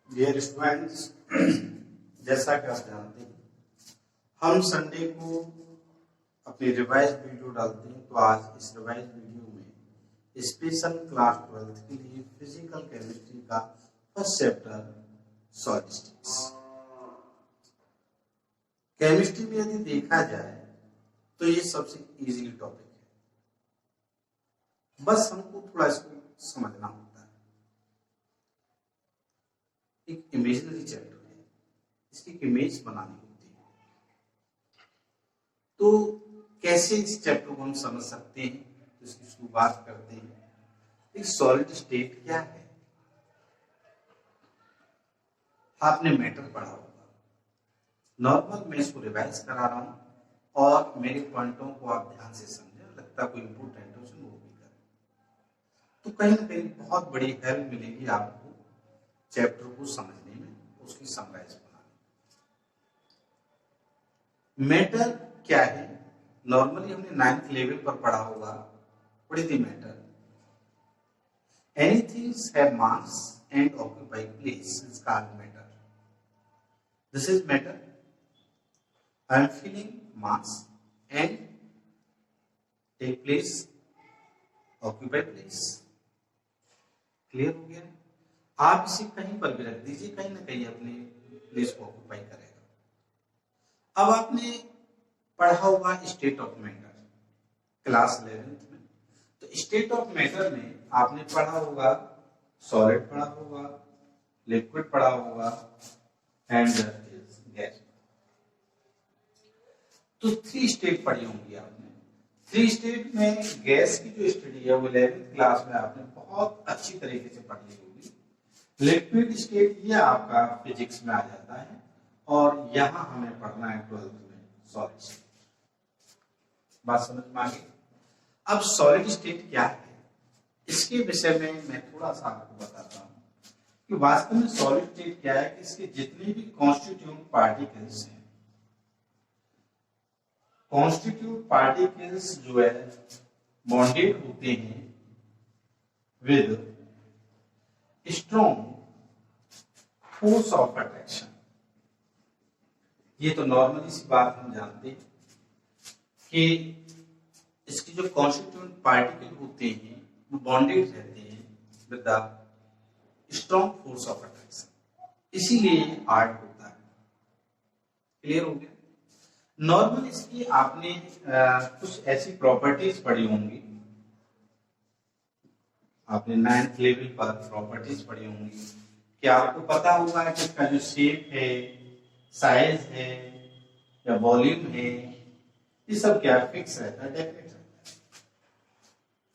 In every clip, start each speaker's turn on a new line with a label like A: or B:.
A: Dear students, जैसा कि आप जानते हैं हम संडे को अपनी रिवाइज वीडियो डालते हैं। तो आज इस रिवाइज वीडियो में स्पेशल क्लास 12th के लिए फिजिकल केमिस्ट्री का first chapter solid states. Chemistry में यदि देखा जाए तो ये सबसे इजी टॉपिक है, बस हमको थोड़ा इसको समझना होता है। एक इमेजिनरी चैप्टर है, इसकी एक इमेज बनानी होती है। तो कैसे इस चैप्टर को हम समझ सकते हैं, तो इसकी शुरुआत करते हैं। एक सॉलिड स्टेट क्या है? आपने मैटर पढ़ा होगा। नॉर्मल मैं इसको रिवाइज करा रहा हूं और मेरे पॉइंटों को आप ध्यान से समझें, लगता कोई इंपोर्टेंट है उसे नोट भी करें, तो कहीं ना कहीं बहुत बड़ी हेल्प मिलेगी आपको चैप्टर को समझने में, उसकी समराइज बनाने में। मैटर क्या है? नॉर्मली हमने 9th लेवल पर पढ़ा होगा। What is the matter? Anything have mass and occupy place is called matter. This is matter. I am feeling mass and take place, occupy place. Clear हो गया? आप इसे कहीं पर भी रख दीजिए, कहीं ना कहीं अपने प्लेस को ऑक्यूपाई करेगा। अब आपने पढ़ा होगा state of matter class 11th में। तो स्टेट ऑफ मैटर में आपने पढ़ा होगा सॉलिड पढ़ा होगा, लिक्विड पढ़ा होगा एंड गैस। तो 3 स्टेट पढ़ी होंगी आपने। 3 स्टेट में गैस की जो स्टडी है वो 11th क्लास में आपने बहुत अच्छी तरीके से पढ़ ली होगी। लिक्विड स्टेट ये आपका फिजिक्स में आ जाता है और यहां हमें पढ़ना है 12th में सॉलिड स्टेट। बात समझ में आ गई? अब सॉलिड स्टेट क्या है, इसके विषय में मैं थोड़ा सा आपको बताता हूं कि वास्तव में सॉलिड स्टेट क्या है। कि इसके जितने भी कॉन्स्टिट्यूएंट पार्टिकल्स हैं, कॉन्स्टिट्यूएंट पार्टिकल्स जो है बॉन्डेड होते हैं with strong force of attraction. ये तो नॉर्मली सी बात हम जानते हैं कि इसके जो कॉन्स्टिट्यूएंट पार्टिकल होते हैं वो बॉन्डेड रहते हैं with the strong force of attraction, इसीलिए हार्ड होता है। क्लियर हो गया? नॉर्मल इसकी आपने कुछ ऐसी प्रॉपर्टीज पढ़ी होंगी, आपने 9th लेवल पर प्रॉपर्टीज पढ़ी होंगी कि आपको पता होगा कि इसका जो शेप है, साइज है या वॉल्यूम है, ये सब क्या फिक्स रहता है, डेफिनेट रहता है,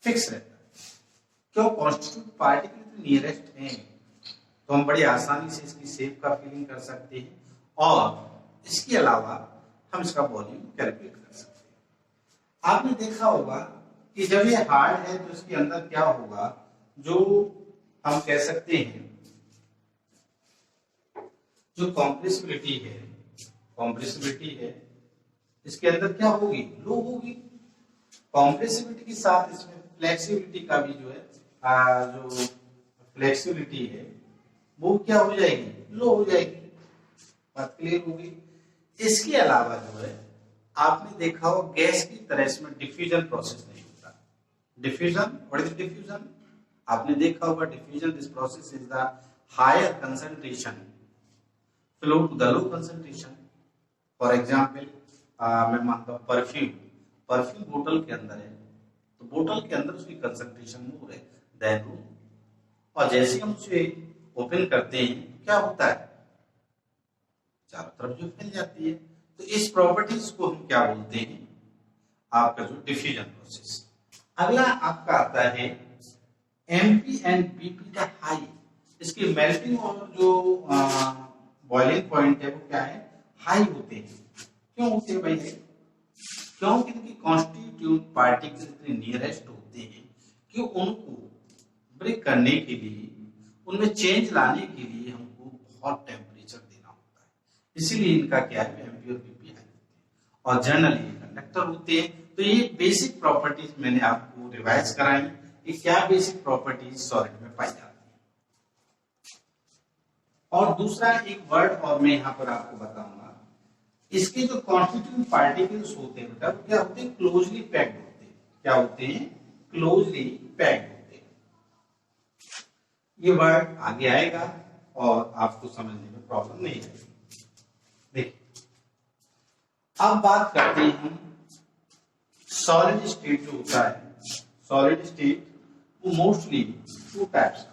A: फिक्स रहता है। क्यों? कॉन्स्टिट्यूएंट पार्टिकल नियरेस्ट है तो हम बड़ी आसानी से इसकी शेप का फीलिंग कर सकते हैं और इसके अलावा हम इसका वॉल्यूम कैलकुलेट कर सकते हैं। आपने देखा होगा कि जब ये हार्ड है तो इसके अंदर क्या होगा, जो हम कह सकते हैं जो कॉम्प्रेसिबिलिटी है इसके अंदर क्या होगी, लो होगी। कॉम्प्रेसिबिलिटी के साथ इसमें फ्लेक्सिबिलिटी का भी जो है जो फ्लेक्सिबिलिटी है वो क्या हो जाएगी, लो हो जाएगी। बात क्लियर होगी? इसके अलावा जो है आपने देखा हो गैस की तरह इसमें डिफ्यूजन प्रोसेस नहीं होता। Diffusion, what is diffusion? आपने देखा होगा diffusion, this process is the higher concentration flow to the low concentration. For example मैं मानता हूं परफ्यूम बोतल के अंदर है, तो बोतल के अंदर उसकी कंसंट्रेशन मोर है देन रूम, और जैसे हम उसे ओपन करते हैं क्या होता है, चारों तरफ जो फैल जाती है। तो इस प्रॉपर्टीज को हम क्या बोलते हैं, आपका जो डिफ्यूजन प्रोसेस। अगला आपका आता है MP and BP the high. इसकी मेल्टिंग और जो बॉइलिंग पॉइंट है वो क्या है, हाई होते हैं। क्यों होते हैं भाई? क्योंकि इनकी कॉन्स्टिट्यूएंट पार्टिकल्स इतने नियरेस्ट होते हैं कि उनको ब्रेक करने के लिए, उनमें चेंज लाने के लिए हमको बहुत टेम्परेचर देना होता है। इसीलिए इनका क्या है, एमपी और बीपी हाई होते हैं और जनरली कंडक्टर होते हैं। तो ये बेसिक प्रॉपर्टीज मैंने आपको रिवाइज कराई कि क्या बेसिक प्रॉपर्टीज सॉलिड में पाई जाती है। और दूसरा एक वर्ड और मैं यहाँ पर आपको बताऊंगा, इसके जो कॉन्स्टिट्यूएंट पार्टिकल्स होते हैं बेटा, क्या होते हैं? क्लोजली पैक्ड होते हैं। क्या होते हैं? क्लोजली पैक्ड होते हैं। ये वर्ड आगे आएगा और आपको समझने में प्रॉब्लम नहीं आएगी। देखिए, अब बात करते हैं हम सॉलिड स्टेट जो होता है। सॉलिड स्टेट वो mostly two types.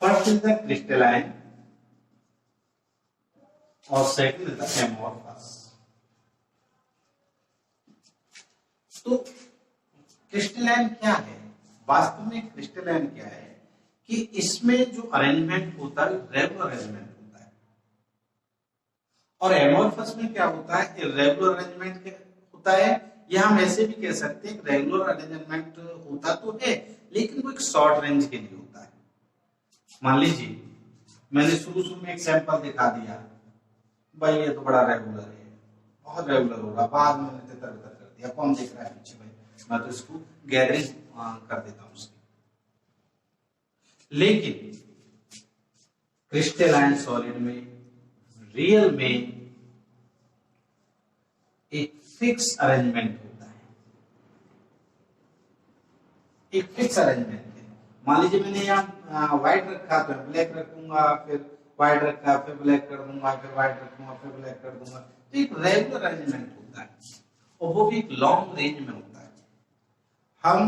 A: First is the crystalline और सेकंड इज द एमोर्फस। तो क्रिस्टलाइन क्या है? वास्तव में क्रिस्टलाइन क्या है कि इसमें जो अरेंजमेंट होता है रेगुलर अरेंजमेंट होता है, और एमोर्फस में क्या होता है? इर्रेगुलर अरेंजमेंट होता है, या हम ऐसे भी कह सकते हैं रेगुलर अरेंजमेंट होता तो है लेकिन वो एक शॉर्ट रेंज के लिए होता है। मान लीजिए मैंने शुरू में एक सैंपल दिखा दिया, भाई ये तो बड़ा रेगुलर है, बहुत रेगुलर होगा, बाद में मैंने तितर बितर कर दिया, कौन देख रहा है पीछे? भाई मैं तो इसको गैदरिंग कर देता हूं उसकी। लेकिन क्रिस्टलाइन सॉलिड में रियल में एक फिक्स अरेंजमेंट होता है, एक फिक्स अरेंजमेंट है। मान लीजिए मैंने यहाँ व्हाइट रखा तो ब्लैक रखूंगा, फिर व्हाइट रखा फिर ब्लैक कर दूंगा, फिर व्हाइट रखूंगा फिर ब्लैक कर दूंगा। तो एक रेगुलर अरेंजमेंट होता है और वो भी एक लॉन्ग रेंज में होता है। हम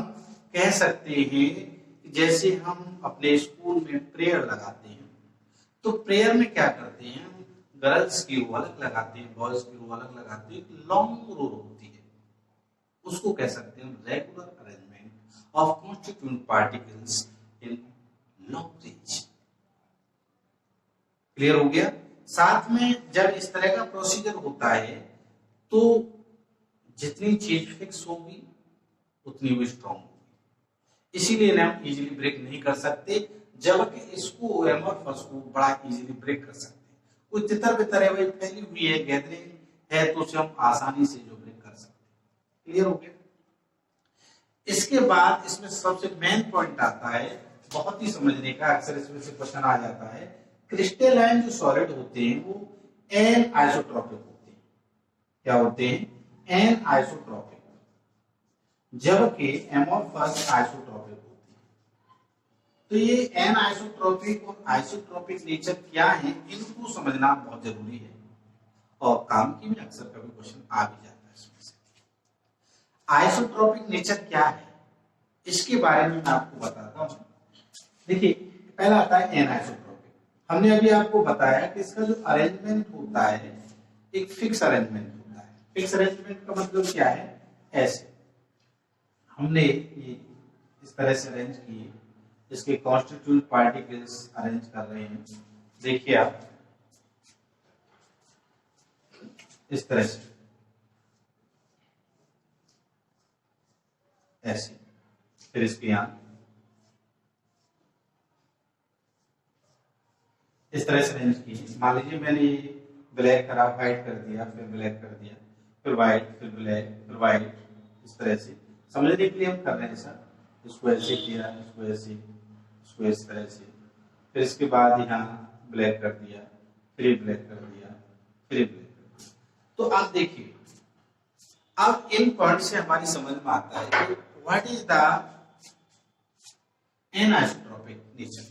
A: कह सकते हैं जैसे हम अपने स्कूल में प्रेयर लगाते हैं, तो प्रेयर में क्या करते हैं? गर्ल्स की रो अलग लगाते हैं, बॉयज की रो अलग लगाते हैं, लॉन्ग रो होती है, उसको कह सकते हैं regular arrangement of constituent particles in long range. Clear हो गया? साथ में जब इस तरह का प्रोसीजर होता है तो जितनी चीज फिक्स होगी उतनी वो स्ट्रॉन्ग होगी, इसीलिए हम इजीली ब्रेक नहीं कर सकते, जबकि इसको एमोर्फस को बड़ा इजीली ब्रेक कर सकते हैं। कोई तितर बितर है, वही फैली हुई है, गैदरिंग है, तो उसे हम आसानी से जो ब्रेक कर सकते हैं। क्लियर हो गया? इसके बाद इसमें सबसे मेन पॉइंट आता है, बहुत ही समझने का, अक्सर इसमें से क्वेश्चन आ जाता है। क्रिस्टलाइन जो सॉलिड होते हैं वो एन आइसोट्रोपिक होते हैं। क्या होते हैं? एन आइसोट्रोपिक, जबकि एमोर्फस आइसोट्रोपिक होते हैं। तो ये एन आइसोट्रोपिक और आइसोट्रोपिक नेचर क्या है, इनको समझना बहुत जरूरी है, और काम की भी अक्सर कभी क्वेश्चन आ भी जाता है इसमें से। आइसोट्रोपिक नेचर क्या है इसके बारे में मैं आपको बताता हूं। देखिए, पहला आता है एन आइसोट्रोपिक। हमने अभी आपको बताया कि इसका जो अरेंजमेंट होता है एक फिक्स अरेंजमेंट होता है। फिक्स अरेंजमेंट का मतलब क्या है? ऐसे हमने ये इस तरह से अरेंज किए, इसके कॉन्स्टिट्यूएंट पार्टिकल्स अरेंज कर रहे हैं। देखिए आप इस तरह से ऐसे, फिर इसके यहां इस तरह से अरेंज किए। मान लीजिए मैंने ब्लैक करा, व्हाइट कर दिया, फिर ब्लैक कर दिया, फिर व्हाइट, फिर ब्लैक, फिर व्हाइट, इस तरह से समझने के लिए हम कर रहे हैं सर। इसको ऐसे किया, इसको ऐसे, इसको इस तरह से, फिर इसके बाद यहाँ ब्लैक कर दिया, फिर ब्लैक कर दिया, फिर ब्लैक कर दिया। तो आप देखिए, अब इन पॉइंट से हमारी समझ में आता है कि what is the anisotropic nature.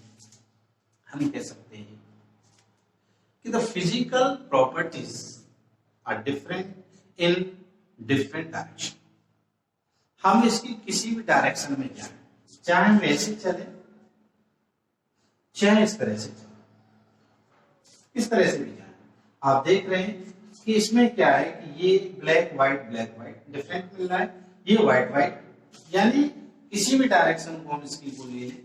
A: हम कह सकते हैं कि the physical properties are different in different direction. हम इसकी किसी भी डायरेक्शन में जाए, चाहे हम ऐसे चले चाहे इस तरह से चले, इस तरह से भी जाए, आप देख रहे हैं कि इसमें क्या है कि ये ब्लैक व्हाइट डिफरेंट मिल रहा है, ये व्हाइट व्हाइट, यानी किसी भी डायरेक्शन को हम इसकी को ले लें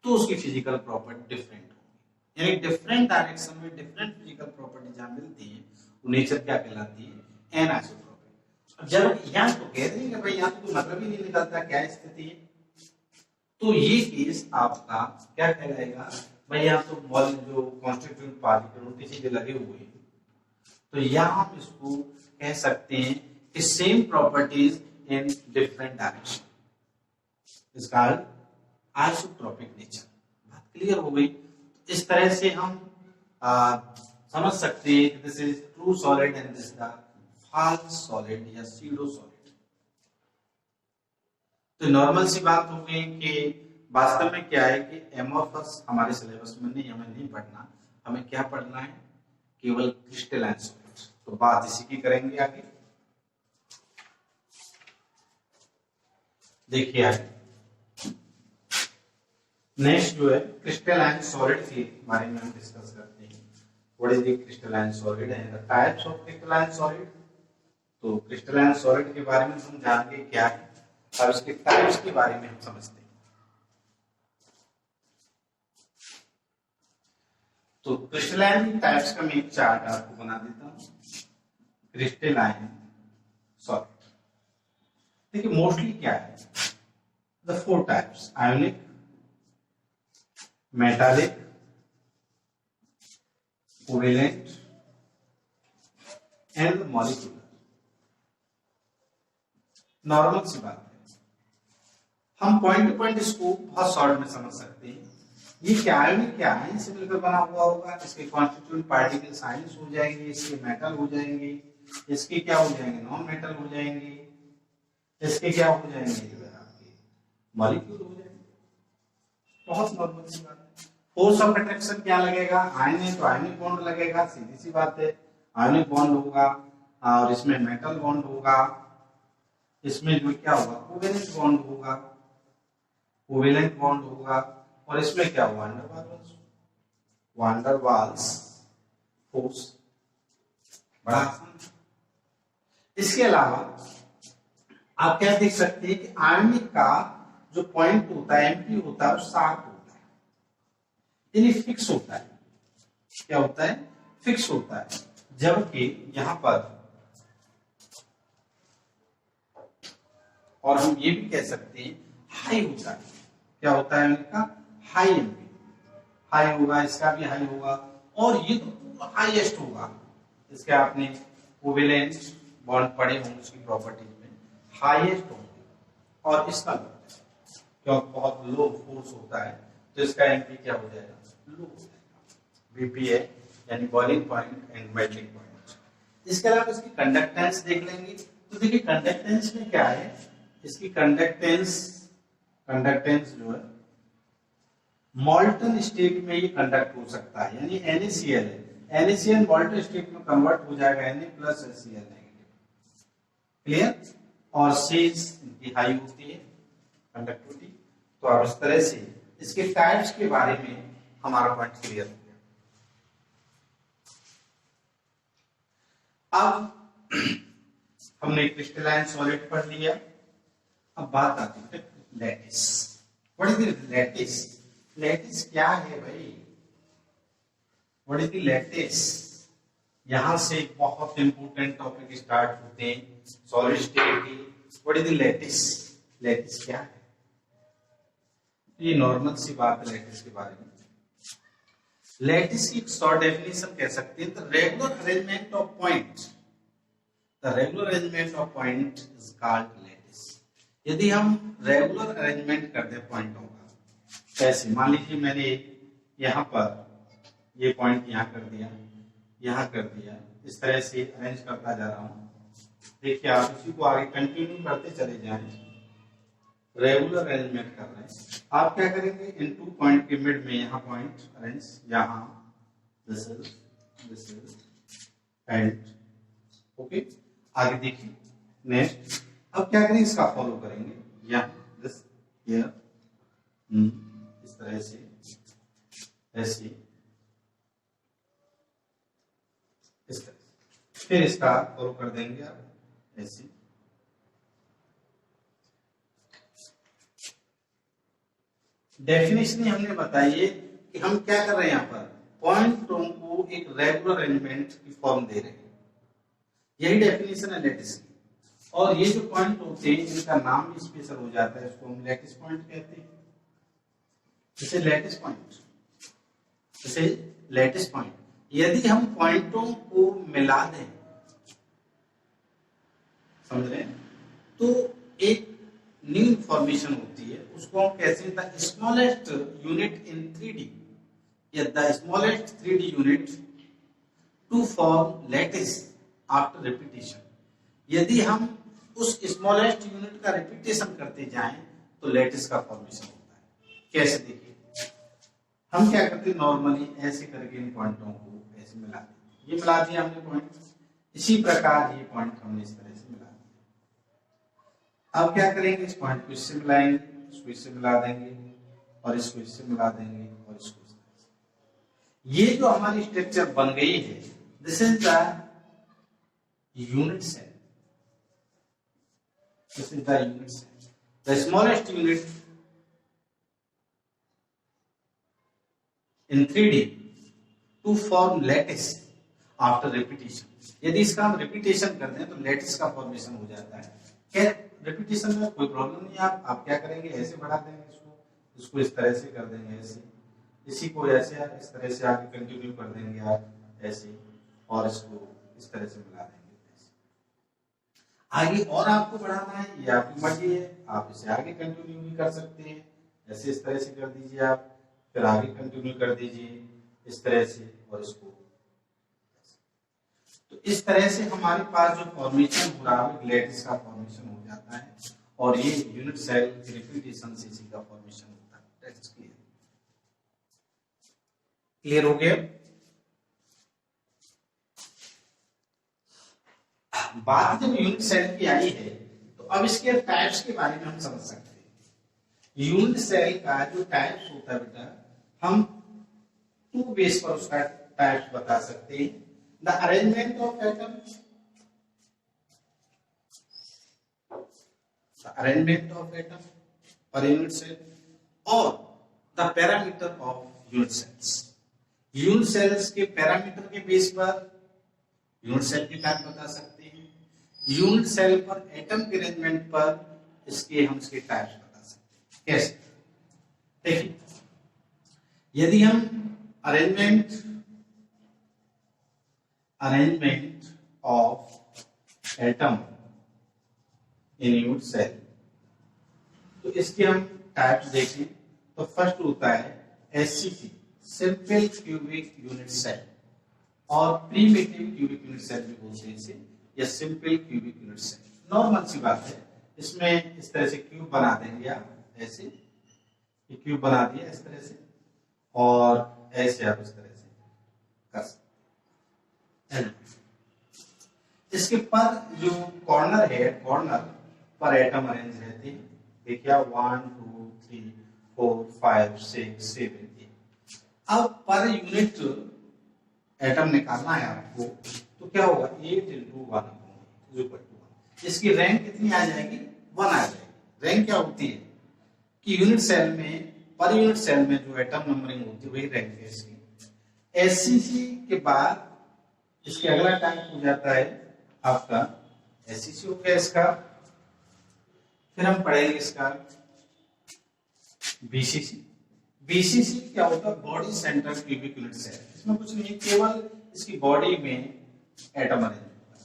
A: तो उसकी फिजिकल प्रॉपर्टी डिफरेंट होगी। यानी डिफरेंट डायरेक्शन में डिफरेंट फिजिकल प्रॉपर्टी जहां मिलती है वो नेचर क्या कहलाती है? एनिसोट्रोपिक। जब यहाँ तो कह देंगे भाई यहाँ तो मतलब ही नहीं निकलता क्या स्थिति है, तो ये केस आपका क्या कहलाएगा? भाई यहाँ तो मॉल जो कॉन्स्टिट्यूएंट पार्टिकल उल्टी सीधे लगे हुए हैं, तो यहाँ हम इसको कह सकते हैं कि सेम प्रॉपर्टीज इन डिफरेंट डायरेक्शन, इसका आइसोट्रोपिक नेचर। बात क्लियर हो गई। इस तरह से हम समझ सकते हैं कि this is true solid and this the false solid या सीडो सॉलिड। तो नॉर्मल सी बात हो गई कि वास्तव में क्या है कि एमोर्फस हमारे सिलेबस में नहीं, हमें नहीं पढ़ना, हमें क्या पढ़ना है, केवल क्रिस्टलाइन सॉलिड। तो बात इसी की करेंगे आगे। देखिए आगे नेक्स्ट जो है क्रिस्टलाइन सॉलिड के बारे में हम डिस्कस करते हैं। What is the crystalline solid and the types of crystalline solid. तो क्रिस्टलाइन सॉलिड के बारे में हम जानेंगे क्या है और इसके टाइप्स के बारे में हम समझते हैं। तो क्रिस्टलाइन टाइप्स का मैं एक चार्ट आपको बना देता हूं। क्रिस्टलाइन सॉलिड देखिए मोस्टली क्या है, the 4 types ionic, metallic, covalent and molecular. Normal सी बात है, हम पॉइंट टू पॉइंट इसको बहुत शॉर्ट में समझ सकते हैं। ये क्या आयोनिक क्या है, इनसे मिलकर बना हुआ होगा, इसके कॉन्स्टिट्यूएंट पार्टिकल्स आयंस हो जाएंगे, इसके मेटल हो जाएंगे, इसके क्या हो जाएंगे, नॉन मेटल हो जाएंगे, इसके क्या हो जाएंगे जो है आपके मॉलिक्यूल हो जाएंगे। बहुत नॉर्मल सी बात है। फोर्स ऑफ अट्रैक्शन क्या लगेगा, आयन है तो आयनिक बॉन्ड लगेगा, सीधी सी बात है, आयनिक बॉन्ड होगा और इसमें मेटल बॉन्ड होगा, इसमें जो क्या होगा कोवेलेंट बॉन्ड होगा, कोवेलेंट बॉन्ड होगा और इसमें क्या होगा वान डर वाल्स फोर्स। बड़ा आसान। इसके अलावा आप क्या देख सकते हैं कि आयनिक का जो पॉइंट होता है एमपी होता है वो 7 होता है, यानी फिक्स होता है। क्या होता है, फिक्स होता है। जबकि यहां पर और हम ये भी कह सकते हैं हाई होता है। क्या होता है इनका, हाई एमपी, हाई होगा, इसका भी हाई होगा और ये तो हाईएस्ट होगा। इसके आपने कोवेलेंट बॉन्ड पढ़े होंगे उसकी प्रॉपर्टीज में, हाईएस्ट होंगे और इसका क्योंकि बहुत लो फोर्स होता है तो इसका एमपी क्या हो जाएगा, लो हो जाएगा। बीपीए यानी boiling point and melting point. इसके अलावा इसकी कंडक्टेंस देख लेंगे। तो देखिए कंडक्टेंस में क्या है, इसकी कंडक्टेंस जो है मॉल्टन स्टेट में ये कंडक्ट हो सकता है, यानी NaCl है, NaCl मॉल्टन स्टेट में कन्वर्ट हो जाएगा Na+HCl नेगेटिव। क्लियर। और सीज इनकी हाई होती है कंडक्टिविटी। तो अब इस तरह से इसके टाइप्स के बारे में हमारा पॉइंट क्लियर हो गया। अब हमने क्रिस्टलाइन सॉलिड पढ़ लिया। अब बात आती है lattice. What is the lattice? Lattice क्या है भाई, व्हाट इज द लैटिस? यहां से बहुत इंपोर्टेंट टॉपिक स्टार्ट होते हैं सॉलिड स्टेट की। What is the lattice? Lattice क्या है? ये नॉर्मल सी बात है लैटिस के बारे में। लैटिस की एक शॉर्ट डेफिनेशन कह सकते हैं, the regular arrangement of point. The regular arrangement of point is called lattice. यदि हम रेगुलर अरेंजमेंट कर दें पॉइंटों का, कैसे, मान लीजिए मैंने यहाँ पर ये पॉइंट यहाँ कर दिया, यहाँ कर दिया, इस तरह से अरेंज करता जा रहा हूँ। देखिए आप इसी को आगे कंटिन्यू करते चले जाएं, रेगुलर अरेंजमेंट कर रहे हैं। आप क्या करेंगे, इन 2 पॉइंट के मिड में यहाँ पॉइंट अरेंज, यहाँ दिस इज एंड ओके। आगे देखिए नेक्स्ट, अब क्या करेंगे, इसका फॉलो करेंगे, यहाँ दिस हियर इस तरह से ऐसे इस तरह, फिर इसका फॉलो कर देंगे आप ऐसे। डेफिनेशन हमने बताई है कि हम क्या कर रहे हैं, यहाँ पर पॉइंटों को एक रेगुलर अरेंजमेंट की फॉर्म दे रहे हैं। यही डेफिनेशन है लैटिस की। और ये जो पॉइंट होते हैं इनका नाम भी स्पेशल हो जाता है, इसको हम लैटिस पॉइंट कहते हैं। जैसे लैटिस पॉइंट, जैसे लैटिस पॉइंट, यदि हम पॉइंटों को मिला दें, समझ रहे हैं, तो एक न्यू इंफॉर्मेशन होती है उसको हम कैसे the smallest unit in 3D या the smallest 3D unit to form lattice after repetition. यदि हम उस स्मॉलेस्ट यूनिट का रिपीटेशन करते जाएं तो लैटिस का फॉर्मेशन होता है। कैसे देखिए, हम क्या करते हैं नॉर्मली ऐसे करके इन पॉइंटों को ऐसे मिला देते, ये मिला दिया हमने पॉइंट, इसी प्रकार ये पॉइंट हमने इस तरह से मिला दिया। अब क्या करेंगे, इस पॉइंट को इससे मिलाएंगे, इसको इससे मिला देंगे और इसको इससे मिला देंगे और इसको इस तरह से। ये जो हमारी स्ट्रक्चर बन गई है, this is the unit cell. This is the unit cell. The smallest unit in 3D to form lattice after repetition. यदि इसका हम रिपीटेशन करते हैं तो लैटिस का फॉर्मेशन हो जाता है। क्या रिपीटेशन में कोई प्रॉब्लम नहीं है। आप क्या करेंगे, ऐसे बढ़ा देंगे इसको इस तरह से कर देंगे, ऐसे इसी को ऐसे इस तरह से आगे कंटिन्यू कर देंगे आप ऐसे, और इसको इस तरह से मिला देंगे। आगे और आपको बढ़ाना है, ये आपकी मर्जी है, आप इसे आगे कंटिन्यू भी कर सकते हैं, ऐसे इस तरह से कर दीजिए आप, फिर आगे कंटिन्यू कर दीजिए इस तरह से और इसको। तो इस तरह से हमारे पास जो फॉर्मेशन हो रहा है लैटिस का फॉर्मेशन हो जाता है और ये यूनिट सेल रिपीटेशन से इसी का फॉर्मेशन होता है। That's clear. क्लियर हो गया। बात जब यूनिट सेल की आई है तो अब इसके टाइप्स के बारे में हम समझ सकते हैं। यूनिट सेल का जो टाइप्स होता है बेटा, हम 2 बेस पर उसका टाइप्स बता सकते हैं। The arrangement of atom, the arrangement of atom per unit cell, और the parameter of unit cells. Unit cells के पैरामीटर के बेस पर यूनिट सेल की टाइप बता सकते हैं। यूनिट सेल पर एटम के अरेंजमेंट पर इसके हम इसके टाइप्स बता सकते हैं। कैसे, देखिए, यदि हम arrangement of atom in unit cell, तो इसके हम टाइप्स देखें तो फर्स्ट होता है SCP, simple cubic unit cell, और प्रीमिटिव क्यूबिक यूनिट सेल भी बोलते हैं इसे, या simple cubic unit cell. Normal सी बात है, इसमें इस तरह से क्यूब बना देंगे आप, ऐसे ये क्यूब बना दिया इस तरह से, और ऐसे आप इस तरह से कर सकते हैं। इसके पर जो कॉर्नर है, कॉर्नर पर एटम अरेंज रहते हैं। देखिए 1 2 3 4 5 6 7 8। अब पर यूनिट एटम निकालना है आपको, तो क्या होगा, 8 × 1 = 1। इसकी रैंक कितनी आ जाएगी, 1 आ जाएगी। रैंक क्या होती है कि यूनिट सेल में, पर यूनिट सेल में जो एटम नंबरिंग होती है वही रैंक है इसकी। एससीसी के बाद इसके अगला टाइप हो जाता है आपका एससीसी हो गया इसका, फिर हम पढ़ेंगे इसका बीसीसी। बीसीसी क्या होता है, body centre cubic unit cell. इसमें कुछ नहीं, केवल इसकी बॉडी में एटम अरेंज होता है।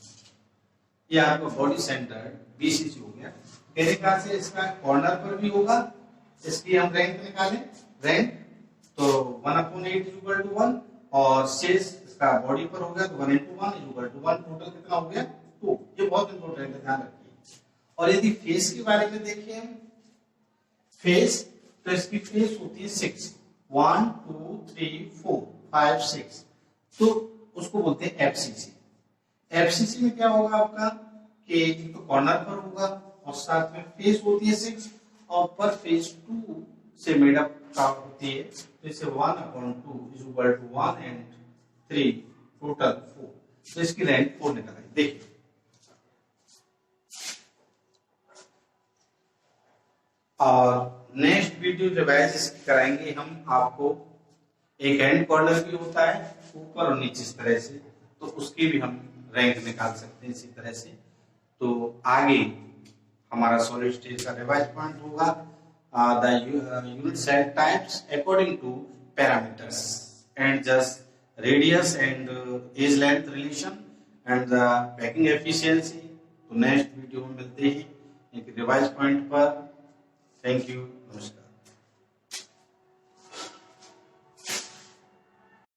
A: ये आपका बॉडी सेंटर बीसीसी हो गया। मेरे ख्याल से इसका कॉर्नर पर भी होगा। इसकी हम रैंक निकालें, रैंक तो 1/8 = 1, और शेष इसका बॉडी पर हो गया तो 1 × 1 = 1। टोटल कितना हो गया, 2। ये बहुत इंपॉर्टेंट है, ध्यान रखिए। और यदि फेस के बारे में देखें हम, फेस तो इसकी फेस होती है 6, 1 2 3 4 5 6, तो उसको बोलते हैं एफसीसी। एफसीसी में क्या होगा आपका कि एक तो कॉर्नर पर होगा और साथ में फेस होती है 6, और पर फेस 2 से मेड अप का होती है, तो इसे 1/2 = 1 and 3 टोटल 4। तो इसकी रैंक 4 निकल आई। देखिए और नेक्स्ट वीडियो रिवाइज कराएंगे हम आपको। एक हैंड कॉर्नर भी होता है ऊपर और नीचे इस तरह से, तो उसकी भी हम रैंक निकाल सकते हैं इसी तरह से। तो आगे हमारा सॉलिड स्टेट का रिवाइज पॉइंट होगा the unit cell types according to parameters and just radius and edge length relation and the packing efficiency. तो नेक्स्ट वीडियो में मिलते हैं एक रिवाइज पॉइंट पर। थैंक यू, नमस्कार।